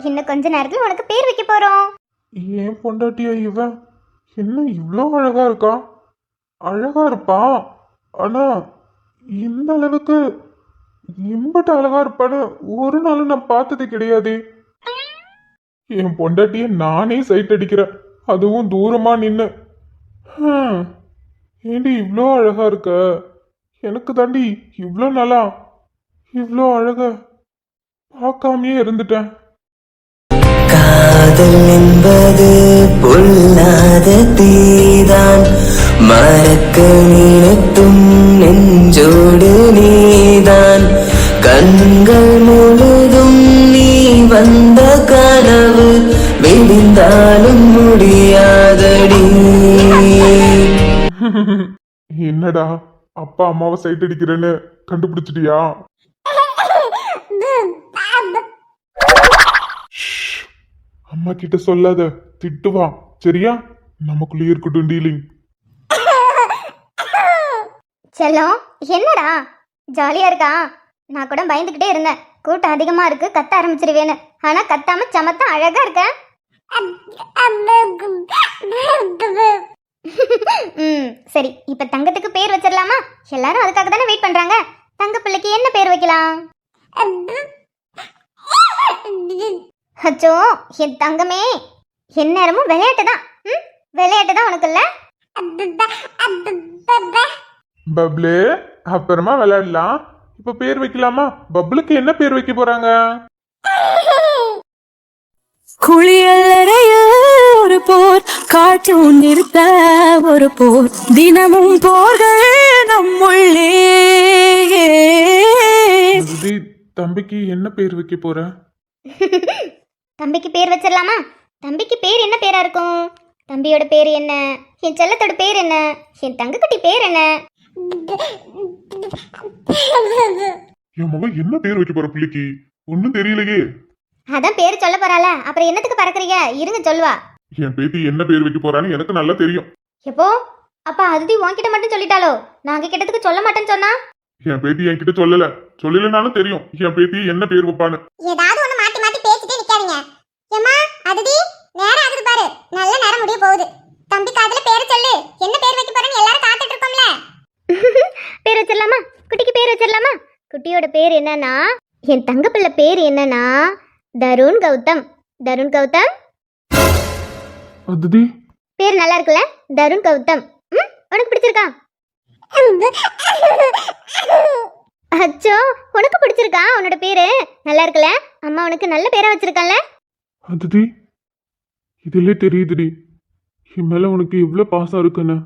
இன்னும் கொஞ்ச நேரத்துல உனக்கு பேர் வைக்க போறோம். ஏன் பொண்டாட்டியா இவன் என்ன இவ்வளோ அழகா இருக்கா? அழகா இருப்பா, ஆனா இந்த அளவுக்கு இம்பட்டு அழகா இருப்பான்னு ஒரு நாள் நான் பார்த்தது கிடையாதே. என் பொண்டாட்டிய நானே சைட் அடிக்கிறேன், அதுவும் தூரமா நின்று. ஏண்டி இவ்வளோ அழகா இருக்க? எனக்கு தாண்டி இவ்வளோ நாளா இவ்வளோ அழக பார்க்காமயே இருந்துட்டேன். காதல் என்பது பொல்லாத தீதான், மறக்க நினைத்தும் நெஞ்சோடு நீதான், கண்கள் முழுதும் நீ வந்த கனவு விடிந்தாலும் முடியாதடி. என்னடா அப்பா அம்மாவை சைட் அடிக்கிறேன்னு கண்டுபிடிச்சிட்டியா? அம்மா கிட்ட சொல்லாத, திட்டுவா, சரியா? நமக்குள்ளே இருக்கட்டும் டீலிங். செல்லம், என்னடா ஜாலியா இருக்கா? நான் கூட பயந்துகிட்டே இருந்தேன், கூட்டம் அதிகமா இருக்கு கத்த ஆரம்பிச்சிருவேன்னு. ஆனா கத்தாம சமத்தா அழகா இருக்க. சரி, இப்ப தங்கத்துக்கு பேர் வச்சிடலாமா? எல்லாரும் அதுக்காக தானே வெயிட் பண்றாங்க. தங்க பிள்ளைக்கு என்ன பேர் வைக்கலாம்? அச்சோ என் தங்கமே, எந்நேரமும் விளையாட்டு தான். விளையாட்டு தான் உனக்குல்ல. பப்ளு, அப்புறமா விளையாடலாம். இப்ப பேர் வைக்கலாமா? பப்ளுக்கு என்ன பேர் வைக்க போறாங்க? குளியலறைய ஒரு போர், காற்றும் நிறுத்த ஒரு போர், தினமும் போர்கள் நம்முள்ளே. தம்பிக்கு என்ன பேர் வைக்க போற? தம்பிக்கு பேர் வச்சிடலாமா? தம்பிக்கு பேர் என்ன பேரா இருக்கும்? தம்பியோட பேர் என்ன? என் செல்லத்தோட பேர் என்ன? என் தங்கக்குட்டி பேர் என்ன? என் மகன் என்ன பேர் வைக்க போற பிள்ளைக்கு? ஒன்னும் தெரியலையே. அதான் பேர் சொல்ல போறாள, அப்புறம் என்னத்துக்கு பறக்குறீங்க? இருங்க சொல்வா. என் பேத்தி என்ன பேர் வைக்க போறான்னு எனக்கு நல்லா தெரியும். எப்போ அப்பா அதுதி உன்கிட்ட மட்டும் சொல்லிட்டாலோ? நாங்க கிட்டத்துக்கு சொல்ல மாட்டேன்னு சொன்னா? என் பேத்தி என்கிட்ட சொல்லலனாலும் தெரியும் என் பேத்தி என்ன பேர் வைப்பான்னு. ஏதாவது ஒண்ணு மாத்தி மாத்தி பேசிட்டே நிக்காதீங்க. ஏமா அதுதி, நேரம் ஆகுது பாரு, நல்ல நேரம் முடிய போகுது. தம்பி காதுல பேர் சொல்லு, என்ன பேர் வைக்க போறேன்னு எல்லாரும் காத்துட்டு இருக்கோம்ல. பேர் வச்சிடலாமா? குட்டிக்கு பேர் வச்சிடலாமா? குட்டியோட பேர் என்னன்னா, என் தங்க பிள்ளை பேர் என்னன்னா தருண் கௌதம். தருண் கௌதம் அதுதி பேர் நல்லா இருக்குல்ல? தருண் கௌதம். உனக்கு பிடிச்சிருக்கா? அச்சோ, உனக்கு பிடிச்சிருக்கா? உன்னோட பேரு நல்லா இருக்குல்ல? அம்மா உனக்கு நல்ல பேரா வச்சிருக்கான்ல. அதுதி இதுல தெரியுதுடி என் மேல உனக்கு எவ்வளவு பாசம் இருக்குன்னு.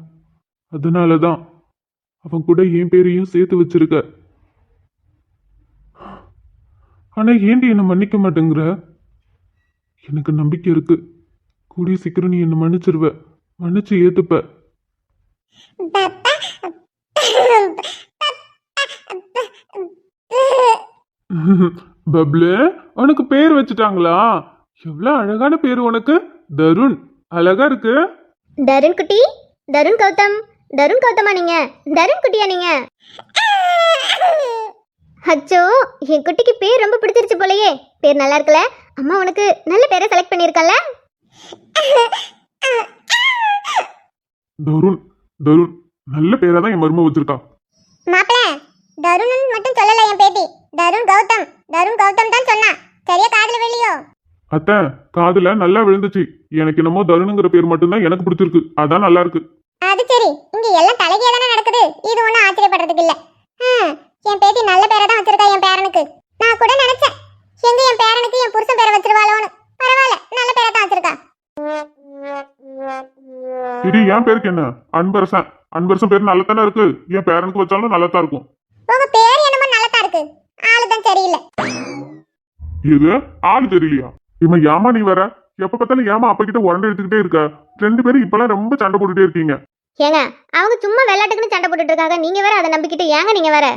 அதனாலதான் அவன் கூட என் பேரையும் சேர்த்து வச்சிருக்க. ஆனா ஏண்டி என்ன மன்னிக்க மாட்டேங்கிற? எனக்கு நம்பிக்கை இருக்கு, கூடிய சீக்கிரம் நீ என்ன மன்னிச்சிருவ, மன்னிச்சு ஏத்துப்ப. பப்ளு, உனக்கு பேர் வச்சுட்டாங்களா? எவ்வளவு அழகான பேர் உனக்கு. தருண், அழகா இருக்கு. தருண் குட்டி, தருண் கௌதம். தருண் கௌதமா நீங்க? தருண் குட்டியா நீங்க? அச்சோ, என் குட்டிக்கு பேர் ரொம்ப பிடிச்சிருச்சு போலயே. பேர் நல்லா இருக்குல்ல? அம்மா உனக்கு நல்ல பேரை செலக்ட் பண்ணிருக்கல. தருண், தருண் நல்ல பேரா தான் என் மருமக வச்சிருக்கா. மாப்ள, தருண் மட்டும் சொல்லல என் பேத்தி, தருண் கௌதம். தருண் கௌதம் தான் சொன்னா. சரியா காதுல விழியோ? அத்தை, காதுல நல்லா விழுந்துச்சு. எனக்கு என்னமோ தருணுங்கிற பேர் மட்டும்தான் எனக்கு பிடிச்சிருக்கு, அதான் நல்லா இருக்கு. அது சரி, இங்க எல்லாம் தலைகீழ தானே நடக்குது. இது ஒண்ணும் ஆச்சரியப்படுறதுக்கு இல்ல. என் பேத்தி நல்ல பேரை தான் வச்சிருக்கா என் பேரனுக்கு. நான் கூட நினைச்சேன் எங்க என் பேரனுக்கு என் புருஷன் பேரை வச்சிருவாளோன்னு. பரவாயில்ல, நல்ல பேரை தான் வச்சிருக்கா. இது என் பேருக்கு என்ன? அன்பரசன். அன்பரசன் பேர் நல்லா தானே இருக்கு, என் பேரனுக்கு வச்சாலும் நல்லா தான் இருக்கும். உங்க பேர் என்னமோ நல்லா தான் இருக்கு, ஆளுதான் சரியில்லை. இது ஆளு தெரியலையா? இவன் ஏமா நீ வர? எப்ப பார்த்தாலும் ஏமா அப்ப கிட்ட உரண்டை எடுத்துக்கிட்டே இருக்க? ரெண்டு பேரும் இப்பெல்லாம் ரொம்ப சண்டை போட்டுட்டே இருக்கீங்க. ஏங்க, அவங்க சும்மா விளையாட்டுக்குன்னு சண்டை போட்டுட்டு இருக்காங்க, நீங்க வேற அதை நம்பிக்கிட்டு ஏங்க நீங்க வேற?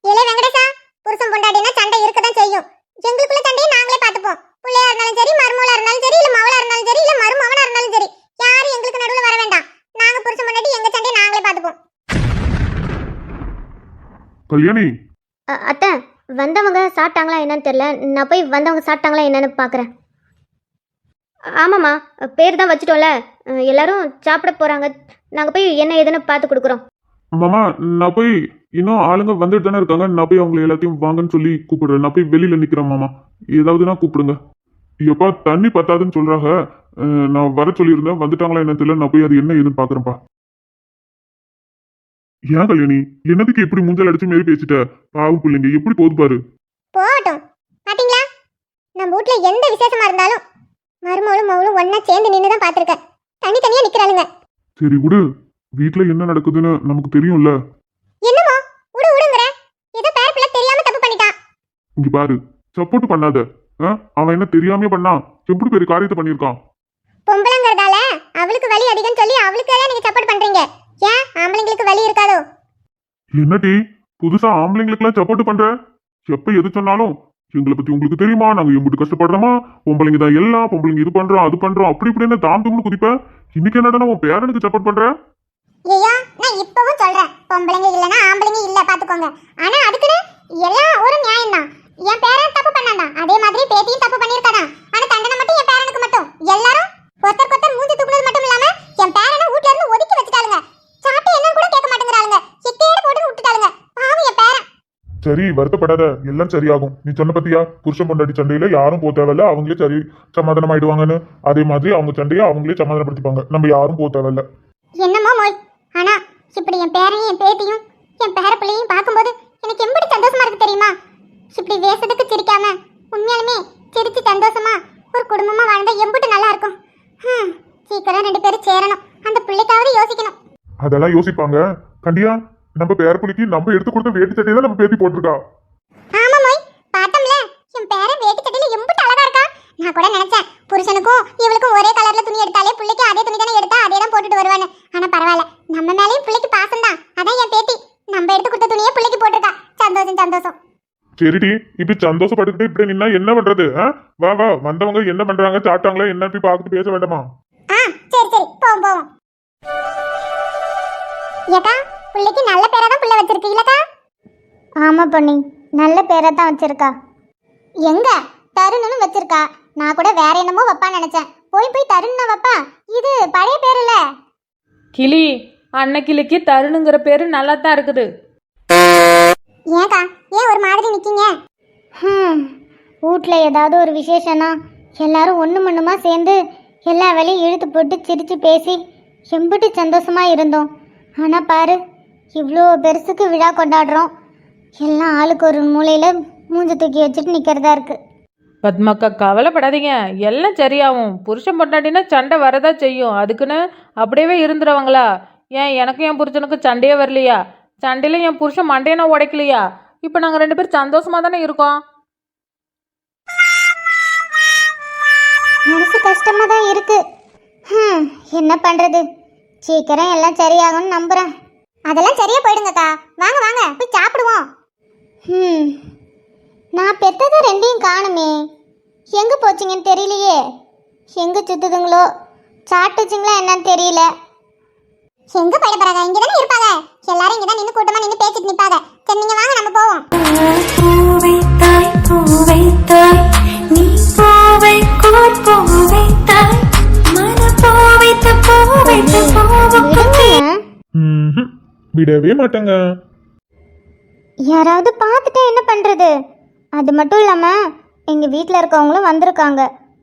ஏலே வெங்கடேசா, புருஷன் பொண்டாட்டினா சண்டை இருக்கதான் செய்யும். எங்களுக்குள்ள சண்டையை நாங்களே பாத்துப்போம். பிள்ளையா இருந்தாலும் சரி, மருமகளா இருந்தாலும் சரி, இல்ல மவளா இருந்தாலும் சரி, இல்ல மருமகனா இருந்தாலும் சரி, யாரும் எங்களுக்கு நடுவுல வர வேண்டாம். நாங்க புருஷன் பொண்டாட்டி எங்க சண்டையை நாங்களே பாத்துப்போம். கல்யாணி, அத்தை, வந்தவங்க சாப்பிட்டாங்களா என்னன்னு தெரியல. நான் போய் வந்தவங்க சாப்பிட்டாங்களா என்னன்னு பாக்குறேன். ஆமாம்மா, பேர் தான் வச்சுட்டோம்ல. எல்லாரும் சாப்பிட போகிறாங்க. நாங்கள் போய் என்ன ஏதுன்னு பார்த்து கொடுக்குறோம். மாமா நான் போய் இன்னும் ஆளுங்க வந்துட்டு தானே இருக்காங்க, நான் போய் அவங்களை எல்லாத்தையும் வாங்கன்னு சொல்லி கூப்பிடுறேன். நான் போய் வெளியில நிக்கிறேன் மாமா, ஏதாவதுனா கூப்பிடுங்க. எப்பா தண்ணி பத்தாதுன்னு சொல்றாங்க, நான் வர சொல்லியிருந்தேன், வந்துட்டாங்களா என்னன்னு தெரியல. நான் போய் அது என்ன ஏதுன்னு பாக்குறேன்ப்பா. ஏன் கல்யாணி என்னதுக்கு எப்படி மூஞ்சல் அடிச்சு மாரி பேசிட்ட? பாவு பிள்ளைங்க எப்படி போகுது பாரு. போகட்டும். பாத்தீங்களா, நம்ம வீட்டில் எந்த விசேஷமா இருந்தாலும் மருமகளும் மகளும் ஒன்றா சேர்ந்து நின்று தான் பார்த்துருக்கேன். தனித்தனியாக நிற்கிறாளுங்க. சரி விடு, வீட்டுல என்ன நடக்குதுன்னு நமக்கு தெரியும்ல. என்னமோ விடுங்கிற, ஏதோ பேர பிள்ளை தெரியாம தப்பு பண்ணிட்டான். இங்க பாரு, சப்போர்ட் பண்ணாத. அவன் என்ன தெரியாமே பண்ணான், எப்படி பெரிய காரியத்தை பண்ணியிருக்கான். பொம்பளைங்கிறதால அவளுக்கு வலி அதிகம் சொல்லி அவளுக்கு எல்லாம் நீங்க சப்போர்ட் பண்றீங்க. ஏன் ஆம்பளைங்களுக்கு வலி இருக்காதோ? என்னடி புதுசா ஆம்பளைங்களுக்குலாம் சப்போர்ட் பண்ற? எப்ப எது சொன்னாலும் எங்களை பத்தி உங்களுக்கு தெரியுமா, நாங்க எம்பிட்டு கஷ்டப்படுறோமா, பொம்பளைங்க தான் எல்லாம், பொம்பளைங்க இது பண்றோம் அது பண்றோம் அப்படி இப்படின்னு தாம் தும்னு குதிப்ப. இன்னைக்கு என்னடா உன் பேரனுக்கு சப்போர்ட் பண்ற? ஐயா, நான் இப்பவும் சொல்றேன், பொம்பளைங்க இல்லனா ஆம்பளைங்க இல்ல பாத்துக்கோங்க. ஆனா அதுக்குன்னு எல்லாம் ஒரு நியாயம் தான். என் பேரன் தப்பு பண்ணாதான், அதே மாதிரி பேத்தியும் தப்பு பண்ணிருக்காதான். ஆனா தண்டனை மட்டும் என் பேரனுக்கு மட்டும். எல்லாரும் ஒருத்தர் மூஞ்சி தூக்குனது மட்டும் இல்லாம என் பேரனை வீட்ல இருந்து ஒதுக்கி வச்சுட்டாளுங்க. சாப்பிட்டு என்ன கூட கேட்க மாட்டேங்கிறாளுங்க. எக்கேடு போட்டு விட்டுட்டாளுங்க. பாவம் என் பேரன். சரி வருத்தப்படாத, எல்லாம் சரியாகும். நீ சொன்ன பத்தியா, புருஷன் பொண்டாட்டி சண்டையில யாரும் போக தேவையில்ல, அவங்களே சரி சமாதானம் ஆயிடுவாங்கன்னு. அதே மாதிரி அவங்க சண்டையை அவங்களே சமாதானப்படுத்திப்பாங்க, நம்ம யாரும் போக தேவையில்ல. என்னமோ மோய், ஆனா இப்படி என் பேரையும் என் பேத்தியும் என் பேர பிள்ளையும் பார்க்கும்போது எனக்கு எப்படி சந்தோஷமா இருக்கு தெரியுமா? இப்படி வேசத்துக்கு சிரிக்காம உண்மையாலுமே சிரிச்சு சந்தோஷமா ஒரு குடும்பமா வாழ்ந்தா எம்பிட்டு நல்லா இருக்கும். சீக்கிரம் 2 பேரும் சேரணும். அந்த பிள்ளைக்காவது யோசிக்கணும். அதெல்லாம் யோசிப்பாங்க. கண்டியா நம்ம பேரப்புலிக்கு நம்ம எடுத்து கொடுத்த வேட்டி சட்டையை தான் நம்ம பேத்தி போட்டிருக்கா. ஆமா மோய், பார்த்தோம்ல, என் பேரன் வேட்டி சட்டையில எம்பிட்டு அழகா இருக்கா. நான் கூட நினைச்சேன் புருஷனுக்கும் இவளுக்கும் ஒரே கலர்ல துணி எடுத்தாலே பிள்ளைக்கு அதே துணி தானே எடுத்தா அதே தான் போட்டுட்டு வருவானு. ஆனா பரவாயில்ல, நம்ம மேலேயும் பிள்ளைக்கு பாசம் தான். அதான் என் பேத்தி நம்ம எடுத்து கொடுத்த துணியை பிள்ளைக்கு போட்டிருக்கா. சந்தோஷம் சந்தோஷம். சரிடி, இப்படி சந்தோஷப்பட்டுக்கிட்டு இப்படி நின்னா என்ன பண்றது? வா வா, வந்தவங்க என்ன பண்றாங்க, சாப்பிட்டாங்களா என்ன போய் பார்த்துட்டு பேச வேண்டாமா? சரி சரி, போவோம் போவோம். ஏக்கா, பிள்ளைக்கு நல்ல பேரா தான் பிள்ளை வச்சிருக்கீங்களா? ஆமா பொண்ணி, நல்ல பேரா தான் வச்சிருக்கா. எங்க தருணுன்னு வச்சிருக்கா. நான் கூட வேற என்னமோ வைப்பான்னு நினைச்சேன். போய் தருண் வைப்பா. இது பழைய பேர் இல்ல. கிளி, அன்னக்கிளிக்கு தருணுங்கிற பேரு நல்லா தான் இருக்குது. ஏன்க்கா, ஏன் ஒரு மாதிரி நிக்கீங்க? வீட்டில் ஏதாவது ஒரு விசேஷம்னா எல்லாரும் ஒன்று மண்ணுமா சேர்ந்து எல்லா வேலையும் இழுத்து போட்டு சிரித்து பேசி எம்பிட்டு சந்தோஷமா இருந்தோம். ஆனால் பாரு, இவ்வளோ பெருசுக்கு விழா கொண்டாடுறோம், எல்லாம் ஆளுக்கு ஒரு மூலையில் மூஞ்சி தூக்கி வச்சுட்டு நிற்கிறதா இருக்கு. பத்மாக்கா கவலைப்படாதீங்க, எல்லாம் சரியாகும். புருஷன் பொண்டாட்டினா சண்டை வரதா செய்யும். அதுக்குன்னு அப்படியே இருந்துருவாங்களா? ஏன் எனக்கும் என் புருஷனுக்கும் சண்டையே வரலையா? சண்டையில என் புருஷன் மண்டையனா உடைக்கலையா? இப்போ நாங்கள் 2 பேரும் சந்தோஷமா தானே இருக்கோம். மனசு கஷ்டமாக தான் இருக்கு. என்ன பண்ணுறது, சீக்கிரம் எல்லாம் சரியாகும்னு நம்புகிறேன். அதெல்லாம் சரியா போயிடுங்கக்கா. வாங்க வாங்க போய் சாப்பிடுவோம். நான் பெத்ததை 2ஐயும் காணுமே, எங்கே போச்சுங்கன்னு தெரியலையே. எங்கே சுத்துதுங்களோ, சாப்பிட்டுச்சிங்களா என்னன்னு தெரியல. எங்கே போயிட போறாங்க? இங்கே தானே இருப்பாங்க. எல்லாரும் இங்கே தான் நின்று கூட்டமாக நின்று பேசிட்டு நிற்பாங்க. சரி நீங்கள் வாங்க, நம்ம போவோம். பூவைத்தாய் பூவைத்தாய் நீ பூவை கோர் பூவைத்தாய் மன பூவைத்த பூவைத்த பூவுக்குள்ளே விடவே மாட்டேங்க. யாராவது பார்த்துட்டு என்ன பண்ணுறது? அது மட்டும் இல்லாமல் எங்கள் வீட்டில் இருக்கவங்களும் வந்திருக்காங்க.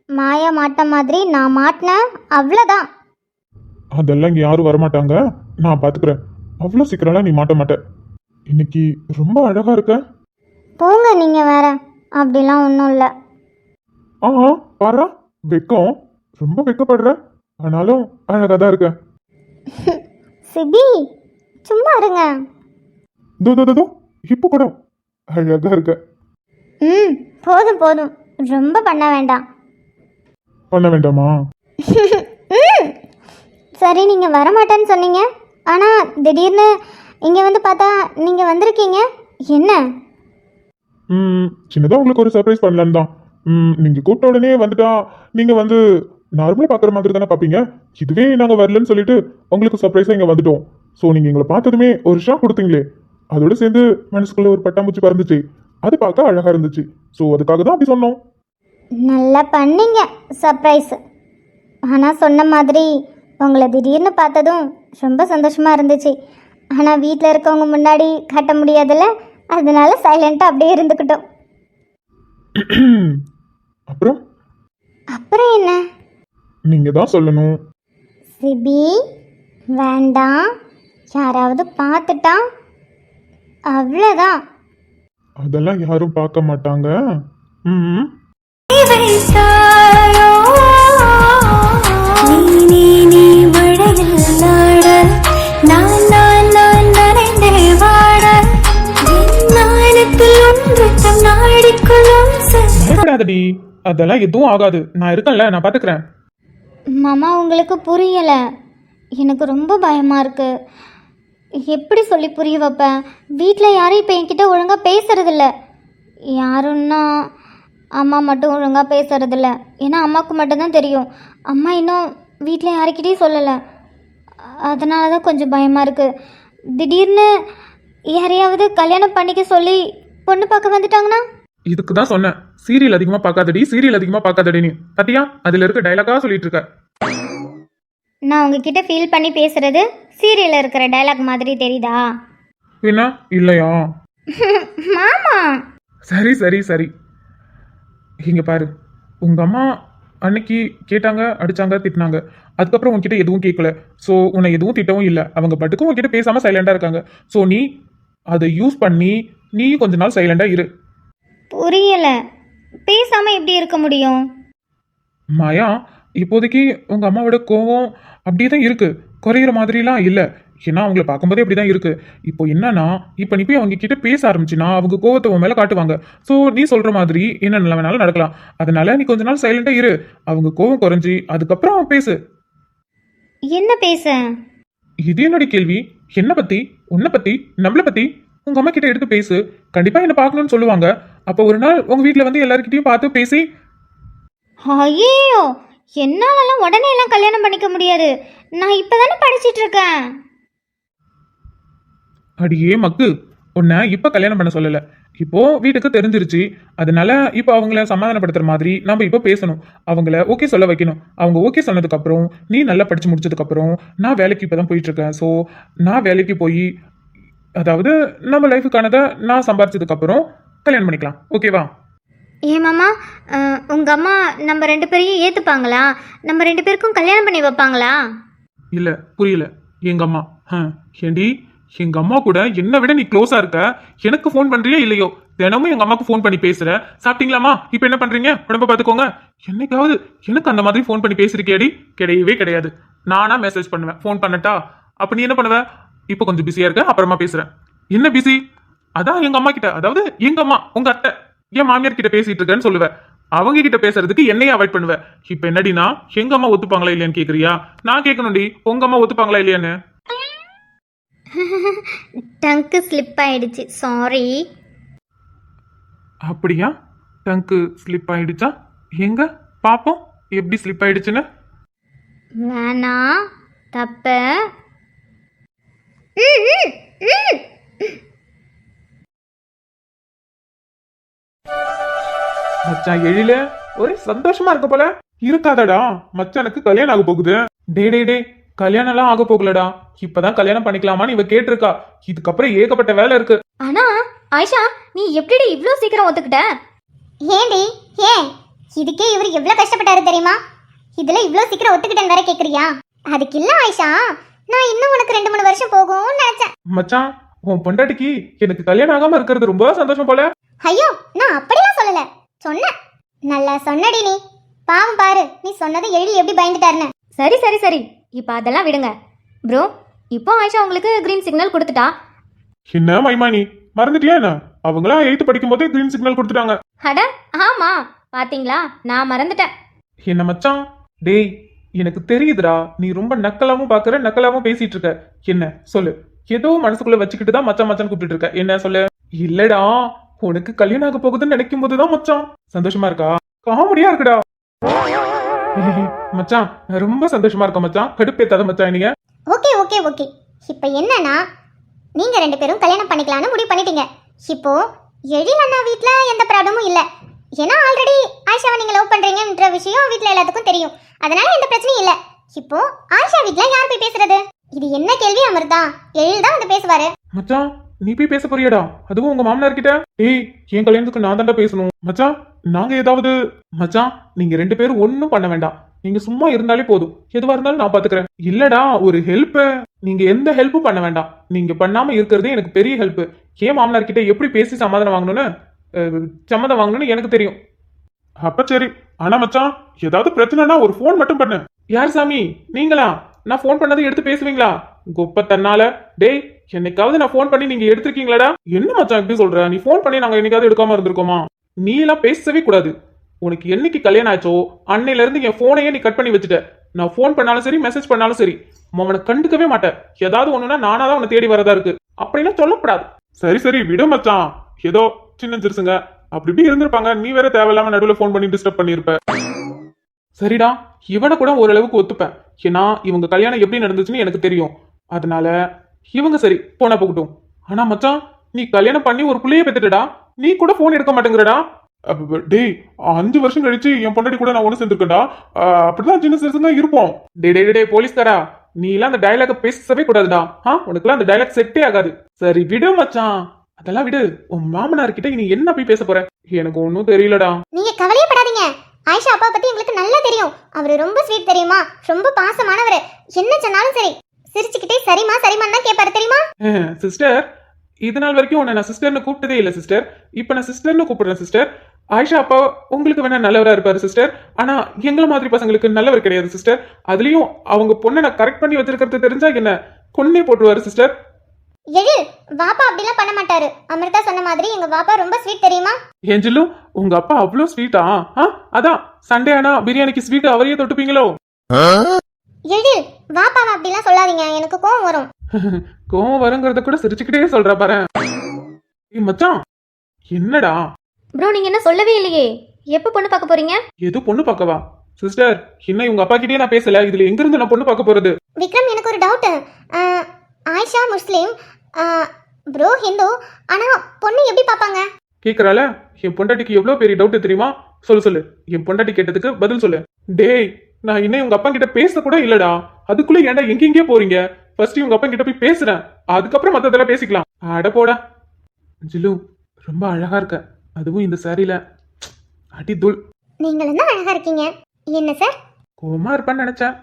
மாயா மாட்ட மாதிரி நான் மாட்டினேன், அவ்வளோதான். அதெல்லாம் இங்க யாரும் வரமாட்டாங்க, நான் பாத்துக்கிறேன். அவ்வளோ சீக்கிரம்லாம் நீ மாட்ட மாட்ட. இன்னைக்கு ரொம்ப அழகா இருக்க. போங்க நீங்கள் வேற, அப்படிலாம் ஒன்றும் இல்லை. பாரு, வெக்கம், ரொம்ப வெக்கப்படுற, ஆனாலும் அழகா தான் இருக்க. சிபி, சும்மா இருங்க. தோ இப்போ கூட அழகா இருக்க. போதும் போதும், ரொம்ப பண்ண வேண்டாம். பண்ண வேண்டாமா? சரி, நீங்கள் வரமாட்டேன்னு சொன்னீங்க, ஆனால் திடீர்னு இங்கே வந்து பார்த்தா நீங்கள் வந்திருக்கீங்க. என்ன? சின்னதாக உங்களுக்கு ஒரு சர்ப்ரைஸ் பண்ணலான்னு தான். நீங்கள் கூப்பிட்ட உடனே வந்துட்டா நீங்கள் வந்து நார்மலாக பார்க்குற மாதிரி தானே பார்ப்பீங்க. இதுவே நாங்கள் வரலன்னு சொல்லிட்டு உங்களுக்கு சர்ப்ரைஸாக இங்கே வந்துட்டோம். ஸோ நீங்கள் எங்களை பார்த்ததுமே ஒரு ஷாக் கொடுத்தீங்களே, அதோட சேர்ந்து மனசுக்குள்ளே ஒரு பட்டாம்பூச்சி பறந்துச்சு. அது பார்க்க அழகாக இருந்துச்சு. ஸோ அதுக்காக தான் அப்படி சொன்னோம். நல்லா பண்ணீங்க சர்ப்ரைஸ். ஆனால் சொன்ன மாதிரி உங்களை திடீர்னு பார்த்ததும் ரொம்ப சந்தோஷமாக இருந்துச்சு. ஆனால் வீட்டில் இருக்கவங்க முன்னாடி காட்ட முடியாதுல்ல, அதனால சைலண்ட்டாக அப்படியே இருந்துக்கிட்டோம். அப்புறம் அப்புறம் என்ன? நீங்க தான் சொல்லணும். சிபி, வேண்டாம். யாராவது பார்த்துட்டா அவ்வளோதான். அதெல்லாம் யாரும் பார்க்க மாட்டாங்க. ம். வைத்தாயோ நீ மழையில் நாட நான் நனைந்தே வாட நாணத்தில் ஒன்றும் நாடிக்குள்ளும் பயப்படாதடி, அதெல்லாம் எதுவும் ஆகாது. நான் இருக்கேன்ல, நான் பாத்துக்கிறேன். மாமா, உங்களுக்கு புரியலை. எனக்கு ரொம்ப பயமாக இருக்குது. எப்படி சொல்லி புரிய வைப்பேன்? வீட்டில் யாரும் இப்போ என்கிட்ட ஒழுங்காக பேசுறதில்ல. யாருன்னா அம்மா மட்டும் ஒழுங்காக பேசுறதில்ல. ஏன்னா அம்மாவுக்கு மட்டும்தான் தெரியும். அம்மா இன்னும் வீட்டில் யாருக்கிட்டையும் சொல்லலை. அதனால தான் கொஞ்சம் பயமாக இருக்குது. திடீர்னு யாரையாவது கல்யாணம் பண்ணிக்க சொல்லி பொண்ணு பார்க்க வந்துட்டாங்கன்னா? இதுக்கு தான் சொன்னேன், சீரியல் அதிகமா பார்க்காதடி, சீரியல் அதிகமா பார்க்காதடி. நீ பாத்தியா, அதுல இருக்க டைலாக்கா சொல்லிட்டு இருக்க. நான் உங்ககிட்ட ஃபீல் பண்ணி பேசுறது சீரியலில் இருக்கிற டைலாக் மாதிரி தெரியுதா? என்ன இல்லையா? மாமா, சரி சரி சரி, இங்க பாரு. உங்க அம்மா அன்னைக்கு கேட்டாங்க, அடிச்சாங்க, திட்டினாங்க. அதுக்கப்புறம் உன்கிட்ட எதுவும் கேட்கல. ஸோ உன்னை எதுவும் திட்டவும் இல்லை. அவங்க பாட்டுக்கும் உன்கிட்ட பேசாம சைலண்டா இருக்காங்க. ஸோ நீ அதை யூஸ் பண்ணி நீ கொஞ்ச நாள் சைலண்டா இரு. புரியலை. பேசாமல் எப்படி இருக்க முடியும்? மாயா, இப்போதைக்கு உங்க அம்மாவோட கோவம் அப்படியே தான் இருக்கு, குறையிற மாதிரிலாம் இல்லை. ஏன்னா அவங்கள பார்க்கும்போதே அப்படி தான் இருக்கு. இப்போ என்னன்னா, இப்போ நீ போய் அவங்க கிட்ட பேச ஆரம்பிச்சுன்னா அவங்க கோவத்தை உன் மேலே காட்டுவாங்க. ஸோ நீ சொல்ற மாதிரி என்ன நல்ல வேணாலும் நடக்கலாம். அதனால நீ கொஞ்ச நாள் சைலண்டா இரு. அவங்க கோவம் குறைஞ்சி அதுக்கப்புறம் பேசு. என்ன பேச? இது என்னடி கேள்வி? என்ன பத்தி? உன்னை பத்தி? நம்மளை பத்தி? உங்க அம்மா கிட்ட எடுத்து பேசு. கண்டிப்பா என்ன பார்க்கணும்னு சொல்லுவாங்க. அப்போ ஒரு நாள் உங்க வீட்டில் வந்து எல்லாருக்கிட்டையும் பார்த்து பேசி. ஐயோ, என்னாலலாம் உடனே எல்லாம் கல்யாணம் பண்ணிக்க முடியாது. நான் இப்பதானே படிச்சிட்டு இருக்கேன். அடியே மக்கு, உன்னை இப்ப கல்யாணம் பண்ண சொல்லல. இப்போ வீட்டுக்கு தெரிஞ்சிருச்சு. அதனால இப்போ அவங்கள சமாதானப்படுத்துற மாதிரி நம்ம இப்போ பேசணும். அவங்கள ஓகே சொல்ல வைக்கணும். அவங்க ஓகே சொன்னதுக்கு அப்புறம் நீ நல்லா படிச்சு முடிச்சதுக்கு அப்புறம் நான் வேலைக்கு இப்பதான் போயிட்டு இருக்கேன். ஸோ நான் வேலைக்கு போய், அதாவது நம்ம லைஃபுக்கானதை நான் சம்பாரிச்சதுக்கு அப்புறம் கல்யாணம் பண்ணிக்கலாம். ஓகேவா? ஏன் மாமா, உங்க அம்மா நம்ம 2 பேரையும் ஏத்துப்பாங்களா? நம்ம 2 பேருக்கும் கல்யாணம் பண்ணி வைப்பாங்களா? இல்ல, புரியல. எங்க அம்மா ஏண்டி, எங்க அம்மா கூட என்னை விட நீ க்ளோஸா இருக்க. எனக்கு ஃபோன் பண்றியா இல்லையோ, தினமும் எங்க அம்மாவுக்கு ஃபோன் பண்ணி பேசுற. சாப்பிட்டீங்களாமா, இப்போ என்ன பண்றீங்க, உடம்ப பார்த்துக்கோங்க. என்னைக்காவது எனக்கு அந்த மாதிரி ஃபோன் பண்ணி பேசிருக்கியாடி? கிடையவே கிடையாது. நானா மெசேஜ் பண்ணுவேன், ஃபோன் பண்ணட்டா? அப்ப நீ என்ன பண்ணுவ? இப்போ கொஞ்சம் பிஸியா இருக்க, அப்புறமா பேசுறேன். என்ன பிஸி? அதான் எங்க அம்மா கிட்ட, அதாவது எங்க அம்மா உங்க அத்தை என் மாமியார் கிட்ட பேசிட்டு இருக்கேன்னு சொல்லுவேன். அவங்க கிட்ட பேசுறதுக்கு என்னையே அவாய்ட் பண்ணுவேன். இப்ப என்னடினா, எங்க அம்மா ஒத்துப்பாங்களா இல்லையான்னு கேக்குறியா? நான் கேட்கணும்டி, உங்க அம்மா ஒத்துப்பாங்களா இல்லையான்னு. டங்கு ஸ்லிப் ஆயிடுச்சு, சாரி. அப்படியா? டங்கு ஸ்லிப் ஆயிடுச்சா? எங்க பாப்போம் எப்படி ஸ்லிப் ஆயிடுச்சுன்னு. வேணா, தப்ப. மச்சான் எழில ஒரே சந்தோஷமா இருக்க போல. இருக்காதடா, மச்சானுக்கு கல்யாணம் ஆக போகுது. டே டே டே, கல்யாணம் எல்லாம் ஆக போகலடா. இப்பதான் கல்யாணம் பண்ணிக்கலாமான்னு இவ கேட்டிருக்கா. இதுக்கப்புறம் ஏகப்பட்ட வேலை இருக்கு. ஆனா ஆயிஷா, நீ எப்படி இவ்ளோ சீக்கிரம் ஒத்துக்கிட்ட? ஏண்டி, ஏன் இதுக்கே இவர் எவ்வளவு கஷ்டப்பட்டாரு தெரியுமா? இதுல இவ்ளோ சீக்கிரம் ஒத்துக்கிட்டேன்னு வேற கேக்குறியா? அதுக்கு இல்ல ஆயிஷா, நான் இன்னும் உனக்கு 2-3 வருஷம் போகும்னு நினைச்சேன். மச்சான், உன் பொண்டாட்டிக்கு எனக்கு கல்யாணம் ஆகாம இருக்கிறது ரொம்ப சந்தோஷம் போல. ஐயோ, நான் அப்படிலாம் சொல்லல. சொன்னேன், நல்லா சொன்னடி நீ. பாவம் பாரு, நீ சொன்னதை எழி எப்படி பயந்துட்டாருன்னு. சரி சரி சரி, இப்போ அதெல்லாம் விடுங்க ப்ரோ. இப்போ ஆயிஷா உங்களுக்கு கிரீன் சிக்னல் கொடுத்துட்டா. என்ன மைமானி, மறந்துட்டியா என்ன? அவங்களாம் 8th படிக்கும் போதே கிரீன் சிக்னல் கொடுத்துட்டாங்க. அட ஆமா, பாத்தீங்களா, நான் மறந்துட்டேன். என்ன மச்சான்? டேய், எனக்கு தெரியுதுடா, நீ ரொம்ப நக்கலாவும் பாக்குற, நக்கலாவும் பேசிட்டு இருக்க. என்ன சொல்லு? ஏதோ மனசுக்குள்ள வச்சுக்கிட்டு தான் மச்சான் மச்சான் கூப்பிட்டு இருக்க. என்ன சொல்லு? இல்லடா, உனக்கு கல்யாணம் ஆக போகுதுன்னு நினைக்கும் போதுதான் மச்சான் சந்தோஷமா இருக்கா? காமெடியா இருக்குடா. மச்சான் ரொம்ப சந்தோஷமா இருக்க மச்சான். கடுப்பேத்தாத மச்சான் நீங்க. ஓகே ஓகே ஓகே, இப்போ என்னன்னா, நீங்க 2 பேரும் கல்யாணம் பண்ணிக்கலாம்னு முடிவு பண்ணிட்டீங்க. இப்போ எழில் அண்ணா வீட்ல எந்த ப்ராப்ளமும் இல்ல. ஏன்னா ஆல்ரெடி ஆயிஷாவை நீங்க லவ் பண்றீங்கன்ற விஷயம் வீட்ல எல்லாத்துக்கும் தெரியும். அதனால எந்த பிரச்சனையும் இல்ல. இப்போ ஆயிஷா வீட்ல யார் போய் பேசுறது? இது என்ன கேள்வி அமிர்தா? எழில் தான் வந்து பேசுவாரு. மச்சான் நீ போய் பேச போறியடா, அதுவும் உங்க மாமனார் கிட்ட? ஏய் என் கல்யாணத்துக்கு நான் தாண்டா பேசணும் மச்சான். நாங்க ஏதாவது மச்சான் நீங்க 2 பேரும் ஒன்னும் பண்ண வேண்டாம், நீங்க சும்மா இருந்தாலே போதும், எதுவா இருந்தாலும் நான் பாத்துக்கிறேன். இல்லடா ஒரு ஹெல்ப், நீங்க எந்த ஹெல்ப்பும் பண்ண வேண்டாம், நீங்க பண்ணாம இருக்கிறதே எனக்கு பெரிய ஹெல்ப். ஏன் மாமனார் கிட்ட எப்படி பேசி சமாதானம் வாங்கணும்னு எனக்கு தெரியும். அப்ப சரி. ஆனா மச்சான் ஏதாவது பிரச்சனைனா ஒரு ஃபோன் மட்டும் பண்ணு. யார் சாமி நீங்களா? நான் ஃபோன் பண்ணதை எடுத்து பேசுவீங்களா? கொப்ப தன்னால டேய், என்னைக்காவது நான் ஃபோன் பண்ணி நீங்க எடுத்திருக்கீங்களாடா? என்ன மச்சான் இப்படி சொல்ற? நீ ஃபோன் பண்ணி நாங்க என்னைக்காவது எடுக்காம இருந்திருக்கோமா? நீ எல்லாம் பேசவே கூடாது. உனக்கு என்னைக்கு கல்யாணம் ஆச்சோ அன்னையில இருந்து என் போனையே நீ கட் பண்ணி வச்சுட்ட. நான் ஃபோன் பண்ணாலும் சரி மெசேஜ் பண்ணாலும் சரி அவனை கண்டுக்கவே மாட்டேன். ஏதாவது ஒண்ணுனா நானா தான் உன்னை தேடி வரதா இருக்கு அப்படின்னா சொல்லப்படாது. சரி சரி விடு மச்சான், ஏதோ சின்ன சிறுசுங்க அப்படி இப்படி இருந்திருப்பாங்க, நீ வேற தேவையில்லாம நடுவில் ஃபோன் பண்ணி டிஸ்டர்ப் பண்ணிருப்ப. சரிடா இவனை கூட ஓரளவுக்கு ஒத்துப்பேன், ஏன்னா இவங்க கல்யாணம் எப்படி நடந்துச்சுன்னு எனக்கு தெரியும். அதனால இவங்க சரி போனா போகட்டும். ஆனா மச்சான் நீ கல்யாணம் பண்ணி ஒரு புள்ளைய பெத்துட்டடா, நீ கூட போன் எடுக்க மாட்டேங்கிறடா. டேய் 5 வருஷம் கழிச்சு என் பொண்டாட்டி கூட நான் ஒண்ணு சேர்ந்துருக்கேன்டா, அப்படிதான் சின்ன சிறுசுங்க இருப்போம். டே போலீஸ்காரா, நீ எல்லாம் அந்த டைலாக பேசவே கூடாதுடா. உனக்குலாம் அந்த டைலாக் செட்டே ஆகாது. சரி விடு மச்சான், அதெல்லாம் விடு. உன் மாமனார் கிட்ட நீ என்ன போய் பேச போற? எனக்கு ஒன்னும் தெரியலடா. நீங்க கவலையப்படாதீங்க, ஆயிஷா அப்பா பத்தி உங்களுக்கு நல்லா தெரியும். அவரு ரொம்ப ஸ்வீட் தெரியுமா, ரொம்ப பாசமானவர். என்ன சொன்னாலும் சரி சிரிச்சுக்கிட்டே சரிமா சரிமான்னு தான் கேட்பாரு தெரியுமா? சிஸ்டர் இது நாள் வரைக்கும் உன்னை நான் சிஸ்டர்னு கூப்பிட்டதே இல்லை சிஸ்டர், இப்போ நான் சிஸ்டர்னு கூப்பிடுறேன் சிஸ்டர். ஆயிஷா அப்பா உங்களுக்கு வேணா நல்லவரா இருப்பாரு சிஸ்டர், ஆனா எங்களை மாதிரி பசங்களுக்கு நல்லவர் கிடையாது சிஸ்டர். அதுலயும் அவங்க பொண்ணை நான் கரெக்ட் பண்ணி வச்சிருக்கிறது தெரிஞ்சா என்ன கொன்னே போட்டுருவாரு சிஸ்டர். எழில் வாப்பா அப்படிலாம் பண்ண மாட்டாரு. அமிர்தா சொன்ன மாதிரி எங்க வாப்பா ரொம்ப ஸ்வீட் தெரியுமா? ஏஞ்சலு உங்க அப்பா அவ்வளோ ஸ்வீட்டா? அதான் சண்டே ஆனா பிரியாணிக்கு ஸ்வீட் அவரையே தொட்டுப்பீங்களோ? எழில் வாப்பாவை அப்படிலாம் சொல்லாதீங்க, எனக்கு கோவம் வரும். கோவம் வருங்கிறத கூட சிரிச்சுக்கிட்டே சொல்ற பாரு. மச்சான் என்னடா ப்ரோ நீங்க என்ன சொல்லவே இல்லையே, எப்போ பொண்ணு பார்க்க போறீங்க? எது பொண்ணு பார்க்கவா? சிஸ்டர் இன்னும் உங்க அப்பா கிட்டே நான் பேசல, இதுல எங்க இருந்து நான் பொண்ணு பார்க்க போறது? விக்ரம் எனக்கு ஒரு டவுட். ஆயிஷா முஸ்லீம், ப்ரோ ஹிந்து, ஆனா பொண்ணு எப்படி பாப்பாங்க? கேக்குறால, என் பொண்டாட்டிக்கு எவ்வளவு பெரிய டவுட் தெரியுமா? சொல்லு என் பொண்டாட்டி கேட்டதுக்கு பதில் சொல்லு. டேய் நான் இன்னும் உங்க அப்பா கிட்ட பேச கூட இல்லடா, அதுக்குள்ள ஏன்டா எங்கெங்கே போறீங்க? ஃபர்ஸ்ட் உங்க அப்பா கிட்ட போய் பேசுறேன், அதுக்கப்புறம் மத்ததெல்லாம் பேசிக்கலாம். அட போடா. ஜிலு ரொம்ப அழகா இருக்க, அதுவும் இந்த சாரியில அடி தூள். நீங்களும் தான் அழகா இருக்கீங்க. என்ன சார் கோவமா இருப்பான்னு நினைச்சேன்,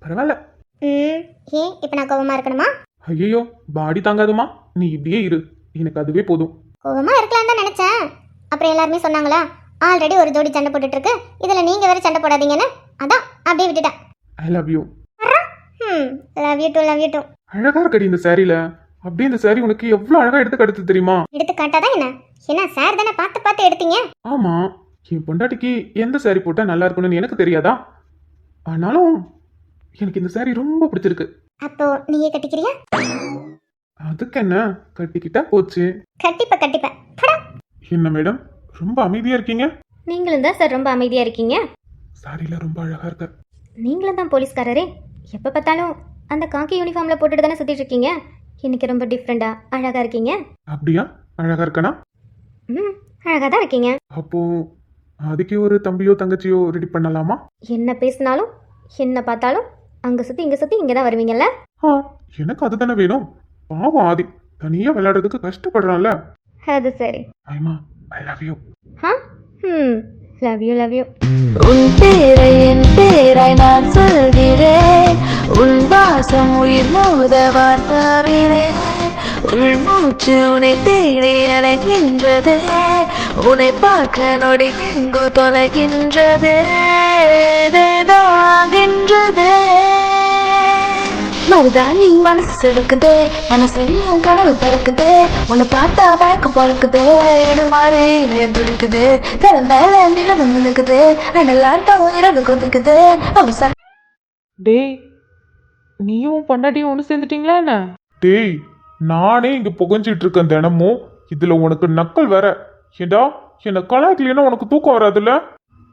பரவாயில்ல. ஏன் இப்ப நான் கோவமா இருக்கணுமா? ஐயோ பாடி தாங்காதுமா, நீ இப்படியே இரு, எனக்கு அதுவே போதும். கோவமா இருக்கலாம் தான் நினைச்சேன். அப்புறம் எல்லாருமே சொன்னாங்களா ஆல்ரெடி ஒரு ஜோடி சண்டை போட்டுட்டு இருக்கு, இதுல நீங்க வேற சண்டை போடாதீங்கன்னு, அதான் அப்படியே விட்டுட்டேன். I love you. Love you too. அழகா இருக்கடி இந்த சாரியில. அப்படியே இந்த சாரி உனக்கு எவ்வளவு அழகா எடுத்து கடுத்து தெரியுமா? எடுத்து காட்டாதான் என்ன சார் தானே பார்த்து எடுத்தீங்க? ஆமா, என் பொண்டாட்டிக்கு எந்த சாரி போட்டா நல்லா இருக்கும்னு எனக்கு தெரியாதா? ஆனாலும் எனக்கு இந்த சாரி ரொம்ப பிடிச்சிருக்கு. அப்போ நீயே கட்டிக்கிறியா? அதுக்கு என்ன, கட்டிக்கிட்டா போச்சு. கட்டிப்பேன். என்ன மேடம் ரொம்ப அமைதியா இருக்கீங்க? நீங்களும் தான் சார் ரொம்ப அமைதியா இருக்கீங்க. சாரியில ரொம்ப அழகா இருக்க. நீங்களும் தான் போலீஸ்காரரே, எப்போ பார்த்தாலும் அந்த காக்கி யூனிஃபார்ம்ல போட்டுட்டு தானே சுத்திட்டு இருக்கீங்க. இன்னைக்கு ரொம்ப டிஃப்ரெண்டா அழகா இருக்கீங்க. அப்படியா? அழகா இருக்கனா? அழகா தான் இருக்கீங்க. அப்போ அதுக்கு ஒரு தம்பியோ தங்கச்சியோ ரெடி பண்ணலாமா? என்ன பேசினாலும் என்ன பார்த்தாலும் அங்க சுத்தி இங்க தான் வருவீங்கல்ல. எனக்கு அதுதானே வேணும். பாவம் ஆதி தனியா விளையாடுறதுக்கு கஷ்டப்படுறான்ல. அது சரி. ஐமா I love you. Love you. உன் பேரை என் பேராய் நான் சொல்கிறேன், உன் வாசம் உயிர் மோத வார்த்தாவினேன், உள் மூச்சு உன்னை தேடி அலைகின்றது, உன்னை பார்க்க நொடி எங்கு தொலைகின்றது, ஏதேதோ ஆகின்றது. மருதாணி மனசு செடுக்குதே, மனசு கனவு பறக்குதே, உன்னை பார்த்தா பேக்கு பறக்குதே, இடு மாறி துடிக்குது, திறந்த நிலவு மினுக்குது, ரெண்டெல்லாம் இரவு கொதிக்குது. டேய் நீயும் பொண்டாட்டியும் ஒன்று சேர்ந்துட்டீங்களா என்ன? டேய் நானே இங்க புகஞ்சிட்டு இருக்கேன் தினமும், இதுல உனக்கு நக்கல் வேற. ஏண்டா என்ன கலாய்க்கலன்னா உனக்கு தூக்கம் வராதுல்ல?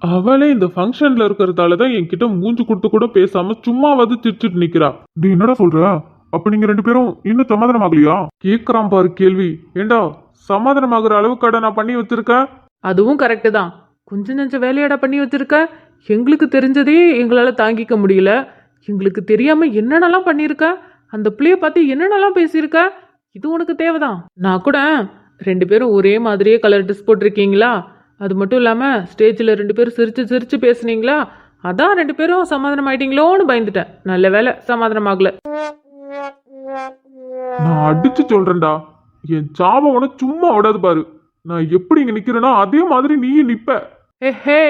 அவளே இந்த ஃபங்க்ஷன்ல இருக்கிறதாலதான் என்கிட்ட மூஞ்சி கொடுத்து கூட பேசாம சும்மாவது சிரிச்சிட்டு நிக்கிறா. நீ என்னடா சொல்ற? அப்ப நீங்க 2 பேரும் இன்னும் சமாதானம் ஆகலையா? கேக்குறான் பாரு கேள்வி. ஏண்டா சமாதானம் ஆகுற அளவுக்கு நான் பண்ணி வச்சிருக்கேன். அதுவும் கரெக்டு தான், கொஞ்சம் நெஞ்ச வேலையாடா பண்ணி வச்சிருக்க. எங்களுக்கு தெரிஞ்சதே எங்களால் தாங்கிக்க முடியல. எங்களுக்கு தெரியாமல் என்னென்னலாம் பண்ணியிருக்க, அந்த பிள்ளைய பார்த்து என்னென்னலாம் பேசியிருக்க. இது உனக்கு தேவைதான். நான் கூட 2 பேரும் ஒரே மாதிரியே கலர் ட்ரெஸ் போட்டிருக்கீங்களா, அது மட்டும் இல்லாமல் ஸ்டேஜில் 2 பேரும் சிரிச்சு சிரிச்சு பேசுனீங்களா, அதான் 2 பேரும் சமாதானம் ஆயிட்டீங்களோன்னு பயந்துட்டேன். நல்ல வேலை சமாதானம் ஆகல. நான் அடிச்சு சொல்றேன்டா, என் சாபம் உன சும்மா விடாது பாரு. நான் எப்படி இங்க நிக்கிறேனோ அதே மாதிரி நீயும் நிப்ப. ஹே,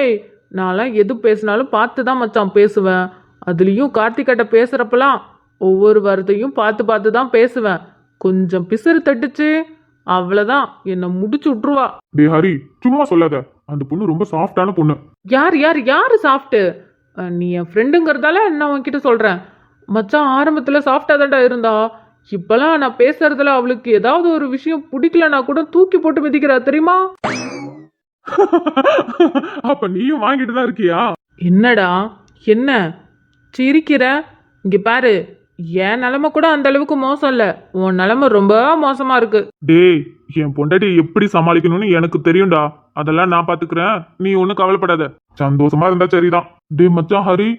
நான்லாம் எது பேசினாலும் பார்த்து தான் மச்சான் பேசுவேன். அதுலேயும் கார்த்திகிட்ட பேசுகிறப்பெல்லாம் ஒவ்வொரு வார்த்தையும் பார்த்து பார்த்து தான் பேசுவேன். கொஞ்சம் பிசுறு தட்டுச்சு, அவ்வளோதான், என்னை முடிச்சு விட்ருவா. டே ஹரி, சும்மா சொல்லாத. அந்த பொண்ணு ரொம்ப சாஃப்டான பொண்ணு. யார் சாஃப்ட்டு? நீ என் ஃப்ரெண்டுங்கிறதால நான் உன்கிட்ட சொல்கிறேன். மச்சான் ஆரம்பத்தில் சாஃப்டாக தான்டா இருந்தா. இப்போலாம் நான் பேசுறதுல அவளுக்கு ஏதாவது ஒரு விஷயம் பிடிக்கலனா கூட தூக்கி போட்டு மிதிக்கிறா தெரியுமா? அப்ப நீயும் வாங்கிட்டு தான் இருக்கியா? என்னடா என்ன சிரிக்கிற? இங்க பாரு, என் நிலைமை கூட அந்த அளவுக்கு மோசம் இல்லை, உன் நிலைமை ரொம்ப மோசமா இருக்கு. டேய், என் பொண்டாட்டி எப்படி சமாளிக்கணும்னு எனக்கு தெரியும்டா. அதெல்லாம் நான் பாத்துக்கிறேன், நீ ஒன்னும் கவலைப்படாத. சந்தோஷமா இருந்தா சரிதான். டே மச்சான் ஹரி,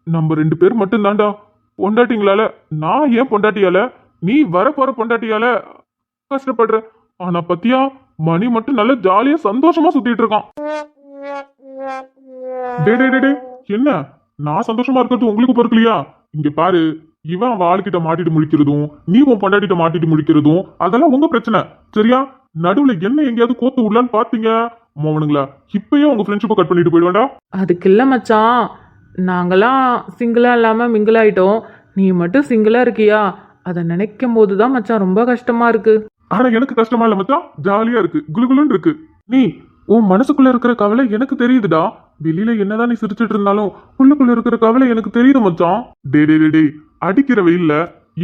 நம்ம 2 பேர் மட்டும் தான்டா பொண்டாட்டிங்களால, நான் ஏன் பொண்டாட்டியால, நீ வரப்போற பொண்டாட்டியால கஷ்டப்படுற. ஆனா பத்தியா, மணி மட்டும் நல்லா ஜாலியா சந்தோஷமா சுத்திட்டு இருக்கான். டே டே டே டே, என்ன நான் சந்தோஷமா இருக்கிறது உங்களுக்கு பொறுக்கலையா? இங்க பாரு, இவன் வாழ்கிட்ட மாட்டிட்டு முடிக்கிறதும் நீ உன் பொண்டாட்டிட்ட மாட்டிட்டு முடிக்கிறதும் அதெல்லாம் உங்க பிரச்சனை, சரியா? நடுவுல என்ன எங்கேயாவது கோத்து விடலான்னு பாத்தீங்க மோவனுங்களா, இப்பயே உங்க ஃப்ரெண்ட்ஷிப்பை கட் பண்ணிட்டு போயிடுவேண்டா. அதுக்கு இல்லை மச்சான், நாங்களாம் சிங்கிளாக இல்லாமல் மிங்கிளாயிட்டோம். நீ மட்டும் சிங்கிளாக இருக்கியா, அதை நினைக்கும் போது தான் மச்சான் ரொம்ப கஷ்டமாக இருக்கு. ஆனா எனக்கு கஷ்டமா இல்ல மச்சான், ஜாலியா இருக்கு, குலுகுலுன்னு இருக்கு. நீ உன் மனசுக்குள்ள இருக்கிற கவலை எனக்கு தெரியுதுடா. வெளியில என்னதான் நீ சிரிச்சிட்டு இருந்தாலும் உள்ளுக்குள்ள இருக்கிற கவலை எனக்கு தெரியுது மச்சான். டே டே டே டே, அடிக்கிற வெயில்ல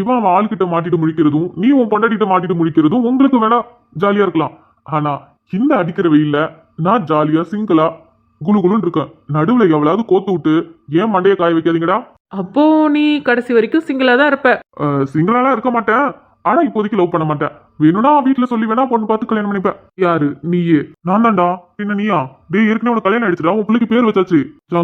இவன் ஆள்கிட்ட மாட்டிட்டு முடிக்கிறதும் நீ உன் பொண்டாட்டிட்ட மாட்டிட்டு முடிக்கிறதும் உங்களுக்கு வேணா ஜாலியா இருக்கலாம். ஆனா இந்த அடிக்கிற வெயில்ல நான் ஜாலியா சிங்கிளா குலுகுலுன்னு இருக்கேன். நடுவுல எவ்வளவு கோத்து விட்டு ஏன் மண்டையை காய வைக்காதீங்கடா. அப்போ நீ கடைசி வரைக்கும் சிங்கிளாக தான் இருப்ப. சிங்கிளாலாம் இருக்க மாட்டேன், ஆனா இப்போதைக்கு லவ் பண்ண மாட்டேன். வேணும்னா வீட்டுல சொல்லி வேணா பொண்ணு பார்த்து கல்யாணம் பண்ணிப்பேன். யாரு நீயே? நான் தான்டா, பின்ன நீயா? டேய், ஏற்கனவே உனக்கு கல்யாணம் ஆயிடுச்சுடா, உன் பிள்ளைக்கு பேர் வச்சாச்சு.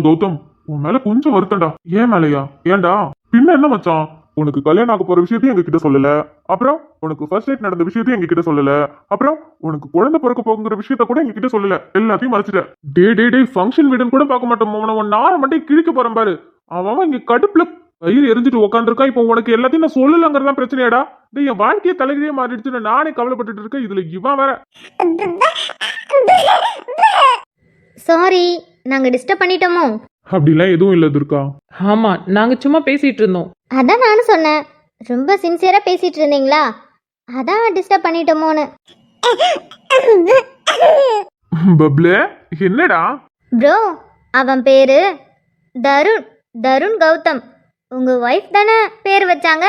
கௌதம், உன் மேல கொஞ்சம் வருத்தம்டா. ஏன் மேலையா? ஏன்டா? பின்ன என்ன மச்சான், உனக்கு கல்யாணம் ஆக போற விஷயத்தையும் எங்க கிட்ட சொல்லல, அப்புறம் உனக்கு ஃபர்ஸ்ட் நைட் நடந்த விஷயத்தையும் எங்க கிட்ட சொல்லல, அப்புறம் உனக்கு குழந்தை பிறக்க போகிற விஷயத்த கூட எங்க கிட்ட சொல்லல, எல்லாத்தையும் மறைச்சிட்ட. டே டே டே, ஃபங்க்ஷன் வீடுன்னு கூட பார்க்க மாட்டோம். உன் நார மட்டும் கிழிக்க போறேன் பாரு. அவன் இங்க கடுப்புல வயிறு எரிஞ்சிட்டு உட்காந்துருக்கான். இப்போ உனக்கு எல்லாத்தையும் நான் சொல்லலங்கிறதா பிரச்சனையாடா? டேய், என் வாழ்க்கையை தலைகீழே மாறிடுச்சுன்னு நானே கவலைப்பட்டுட்டு இருக்கேன். இதுல இவன் வேற. சாரி, நாங்கள் டிஸ்டர்ப் பண்ணிட்டோமோ? அப்படிலாம் எதுவும் இல்ல துர்கா. ஆமாம், நாங்கள் சும்மா பேசிகிட்டு இருந்தோம். அதான் நானும் சொன்னேன், ரொம்ப சின்சியராக பேசிகிட்டு இருந்தீங்களா, அதான் டிஸ்டர்ப் பண்ணிட்டோமோன்னு. பப்ளு, என்னடா? ப்ரோ, அவன் பேரு தருண். தருண் கௌதம். உங்கள் ஒய்ஃப் தானே பேர் வச்சாங்க?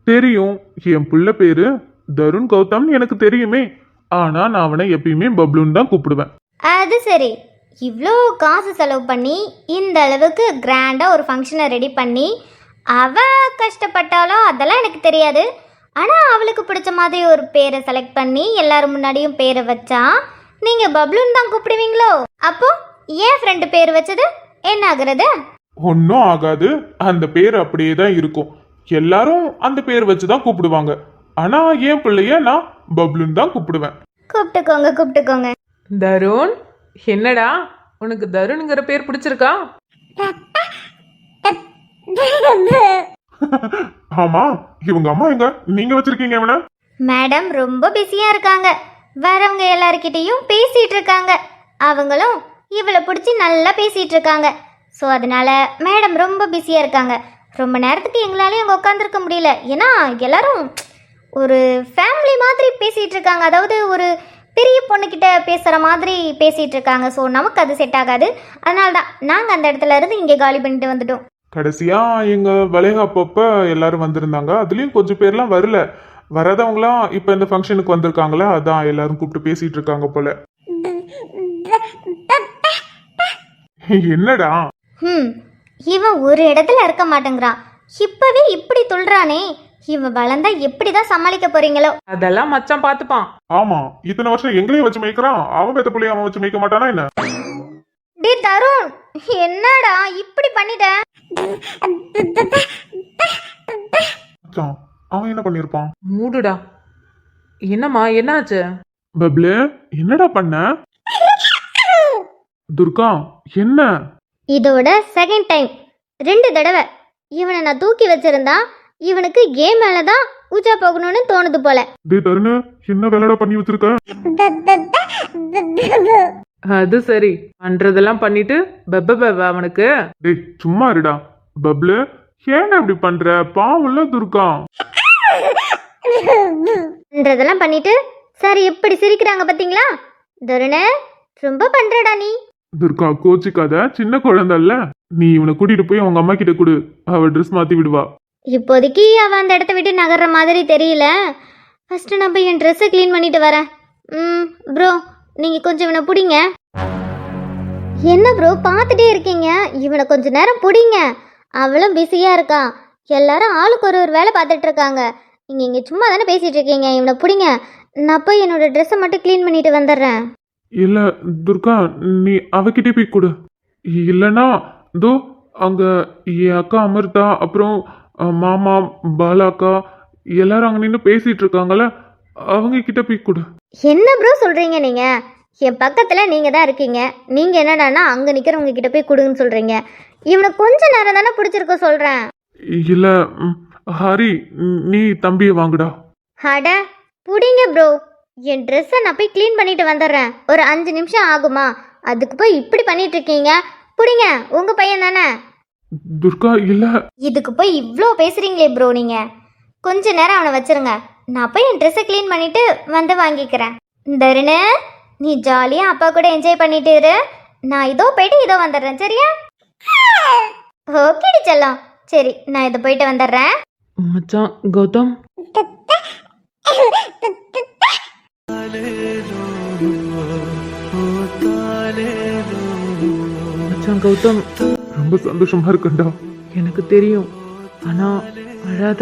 தெரியும், என் புள்ள பேரு தருண் கௌதம் எனக்கு தெரியுமே. ஆனா நான் அவனை எப்பயுமே பப்ளுன்னு தான் கூப்பிடுவேன். அது சரி, இவ்வளோ காசு செலவு பண்ணி இந்த அளவுக்கு கிராண்டாக ஒரு ஃபங்க்ஷனை ரெடி பண்ணி அவ கஷ்டப்பட்டாலோ அதெல்லாம் எனக்கு தெரியாது. ஆனால் அவளுக்கு பிடிச்ச மாதிரி ஒரு பேரை செலக்ட் பண்ணி எல்லாரும் முன்னாடியும் பேரை வச்சா நீங்கள் பப்ளுன்னு தான் கூப்பிடுவீங்களோ? அப்போ ஏன் ஃப்ரெண்டு பேர் வச்சது என்ன ஆகுறது? ஒன்னும் ஆகாது, அந்த பேர் அப்படியே தான் இருக்கும். எல்லாரும் அந்த பேர் வச்சுதான் கூப்பிடுவாங்க. ஆனா என் பிள்ளைய நான் பப்ளுன்னு தான் கூப்பிடுவேன். கூப்பிட்டுக்கோங்க. தருண், என்னடா உனக்கு தருணுங்கிற பேர் பிடிச்சிருக்கா? ஆமா, இவங்க அம்மா எங்க? நீங்க வச்சிருக்கீங்க இவனை? மேடம் ரொம்ப பிஸியாக இருக்காங்க, வரவங்க எல்லாருக்கிட்டையும் பேசிகிட்டு இருக்காங்க. அவங்களும் இவளை பிடிச்சி நல்லா பேசிகிட்டு இருக்காங்க. ஸோ அதனால மேடம் ரொம்ப பிஸியாக இருக்காங்க. ரொம்ப நேரத்துக்கு எங்களாலேயும் அங்கே உட்காந்துருக்க முடியல. ஏன்னா எல்லாரும் ஒரு ஃபேமிலி மாதிரி பேசிகிட்டு இருக்காங்க. அதாவது ஒரு பெரிய பொண்ணுக்கிட்ட பேசுகிற மாதிரி பேசிகிட்டு இருக்காங்க. ஸோ நமக்கு அது செட் ஆகாது. அதனால தான் நாங்கள் அந்த இடத்துல இருந்து இங்கே காலி பண்ணிட்டு வந்துட்டோம். கடைசியா எங்க வளைகாப்பப்ப எல்லாரும் வந்திருந்தாங்க. அதுலயும் கொஞ்சம் பேர்லாம் வரல. வராதவங்களாம் இப்ப இந்த ஃபங்க்ஷனுக்கு வந்திருக்காங்களா, அதான் எல்லாரும் கூப்பிட்டு பேசிட்டு இருக்காங்க போல. என்னடா? இவன் ஒரு இடத்துல இருக்க மாட்டேங்கிறான். இப்பவே இப்படி துள்றானே, இவன் வளர்ந்தா எப்படிதான் சமாளிக்க போறீங்களோ? அதெல்லாம் மச்சான் பார்த்துப்பான். ஆமா, இத்தனை வருஷம் எங்களையும் வச்சு மேய்க்கிறான். அவன் பெத்த பிள்ளைய அவன் வச்சு மேய்க்க மாட்டானா என்ன? டே தருண், என்னடா இப்படி பண்ணிட்ட? மச்சான் அவன் என்ன பண்ணியிருப்பான்? மூடுடா. என்னம்மா என்னாச்சு? பப்ளு என்னடா பண்ண? துர்கா என்ன? இதோட செகண்ட் டைம் 2 தடவை இவனை நான் தூக்கி வச்சிருந்தா இவனுக்கு ஏன் மேலதான் ஊஜா போகணும்னு தோணுது போல. டேய் தருணு என்ன வேலைடா பண்ணி வச்சிருக்க? அது சரி, பண்றதெல்லாம் பண்ணிட்டு பெப்ப அவனுக்கு. டேய் சும்மா இருடா. பப்ளு ஏன்டா இப்படி பண்ற? பாவம்ல துர்கா. பண்றதெல்லாம் பண்ணிட்டு சார் எப்படி சிரிக்கிறாங்க பாத்தீங்களா? தருணே ரொம்ப பண்றடா நீ. துர்கா கோச்சிக்காத, சின்ன குழந்தைல்ல. நீ இவனை கூட்டிட்டு போய் அவங்க அம்மா கிட்ட கொடு, அவ ட்ரெஸ் மாத்தி விடுவா. இப்போதைக்கு அவன் அந்த இடத்த விட்டு நகர்ற மாதிரி தெரியல. ஃபர்ஸ்ட் நான் போய் என் ட்ரெஸ்ஸை க்ளீன் பண்ணிட்டு வரேன். ப்ரோ நீங்கள் கொஞ்சம் இவனை பிடிங்க. என்ன ப்ரோ பார்த்துட்டே இருக்கீங்க? இவனை கொஞ்சம் நேரம் பிடிங்க. அவளும் பிஸியாக இருக்கான். எல்லாரும் ஆளுக்கு ஒரு வேலை பார்த்துட்டு இருக்காங்க. நீங்கள் இங்கே சும்மா தானே பேசிகிட்டு இருக்கீங்க. இவனை பிடிங்க. நான் போய் என்னோட ட்ரெஸ்ஸை மட்டும் க்ளீன் பண்ணிட்டு வந்துடுறேன். இல்ல துர்கா நீ அவகிட்டே போய் கொடு. இல்லனா தோ அங்க என் அக்கா அமிர்தா அப்புறம் மாமா பாலாக்கா எல்லாரும் அங்க நின்று பேசிட்டு இருக்காங்கல்ல, அவங்க கிட்ட போய் கொடு. என்ன ப்ரோ சொல்கிறீங்க நீங்கள்? என் பக்கத்தில் நீங்கள் தான் இருக்கீங்க. நீங்கள் என்னடானா அங்கே நிற்கிறவங்க கிட்ட போய் கொடுங்கன்னு சொல்கிறீங்க. இவனை கொஞ்ச நேரம் தானே பிடிச்சிருக்க சொல்கிறேன். இல்ல ஹரி நீ தம்பியை வாங்குடா. அட புடிங்க ப்ரோ. என் ட்ரெஸ்ஸை நான் போய் க்ளீன் பண்ணிட்டு வந்துடுறேன். ஒரு 5 நிமிஷம் ஆகுமா? அதுக்கு போய் இப்படி பண்ணிட்டு இருக்கீங்க. புடிங்க, உங்கள் பையன் தானே. துர்கா இல்ல. இதுக்கு போய் இவ்வளோ பேசுகிறீங்களே ப்ரோ நீங்கள். கொஞ்ச நேரம் அவனை வச்சிருங்க. நான் போய் என் ட்ரெஸ்ஸை க்ளீன் பண்ணிட்டு வந்து வாங்கிக்கிறேன். தருணு நீ ஜாலியாக அப்பா கூட என்ஜாய் பண்ணிட்டு இரு. நான் இதோ போயிட்டு இதோ வந்துடுறேன். சரியா? ஓகேடி செல்லம். சரி நான் இதை போயிட்டு வந்துடுறேன். மச்சான் கௌதம், மச்சான் கௌதம், ரொம்ப சந்தோஷமா இருக்கண்டா. எனக்கு தெரியும், ஆனா அழாத.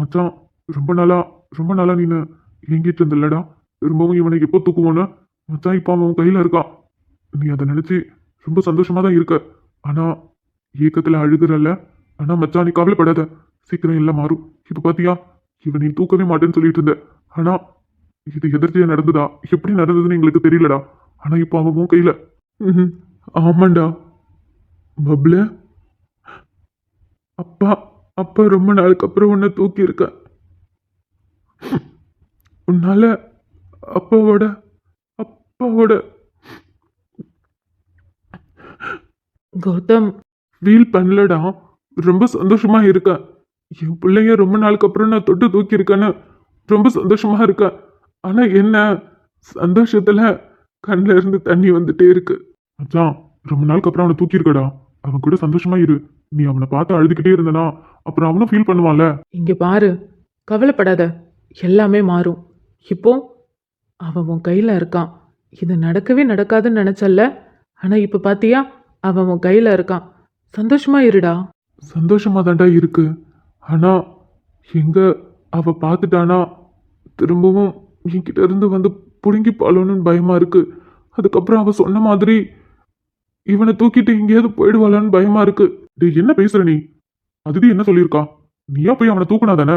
மச்சான் ரொம்ப நாளா நீ எங்கிட்டு இருந்தல்லடா. திரும்பவும் இவனை எப்போ தூக்குவோன்னு மச்சான் இப்போ அவன் கையில இருக்கான். நீ அதை நினைச்சு ரொம்ப சந்தோஷமா தான் இருக்க. ஆனா ஏக்கத்துல அழுகுறல்ல. ஆனா மச்சான் நீ கவலைப்படாத, சீக்கிரம் எல்லாம் மாறும். இப்ப பாத்தியா இவன் நீ தூக்கவே மாட்டேன்னு சொல்லிட்டு இருந்த. ஆனா இது எதிர்த்தியா நடந்ததா எப்படி நடந்ததுன்னு எங்களுக்கு தெரியலடா. ஆனா இப்போ அவன் உன் கையில. ஆமாண்டா பப்ளு. அப்பா ரொம்ப நாளுக்கு அப்புறம் உன்னை தூக்கி இருக்க. உன்னால அப்பாவோட கௌதம், ஃபீல் பண்ணலடா. ரொம்ப சந்தோஷமா இருக்க. என் பிள்ளைங்க ரொம்ப நாளுக்கு அப்புறம் நான் தொட்டு தூக்கி இருக்கேன்னு ரொம்ப சந்தோஷமா இருக்க. ஆனா என்ன சந்தோஷத்துல கண்ணில் இருந்து தண்ணி வந்துட்டே இருக்கு. மச்சான் ரொம்ப நாளுக்கு அப்புறம் அவனை தூக்கி இருக்கடா. அவன் கூட சந்தோஷமா இரு. நீ அவனை பார்த்து அழுதுகிட்டே இருந்தனா அப்புறம் அவனும் ஃபீல் பண்ணுவான்ல. இங்க பாரு, கவலைப்படாத, எல்லாமே மாறும். இப்போ அவன் உன் கையில இருக்கான். இது நடக்கவே நடக்காதுன்னு நினைச்சல்ல, ஆனா இப்ப பாத்தியா அவன் உன் கையில இருக்கான். சந்தோஷமா இருடா. சந்தோஷமா தாண்டா இருக்கு. ஆனா எங்க அவ பார்த்துட்டானா திரும்பவும் என்கிட்ட இருந்து வந்து புடுங்கி பாலோன்னு பயமா இருக்கு. அதுக்கப்புறம் அவ சொன்ன மாதிரி இவனை தூக்கிட்டு எங்கேயாவது போயிடுவாளான்னு பயமா இருக்கு. டேய் என்ன பேசுற நீ? அதுதான் என்ன சொல்லியிருக்கா? நீயா போய் அவனை தூக்குனா தானே?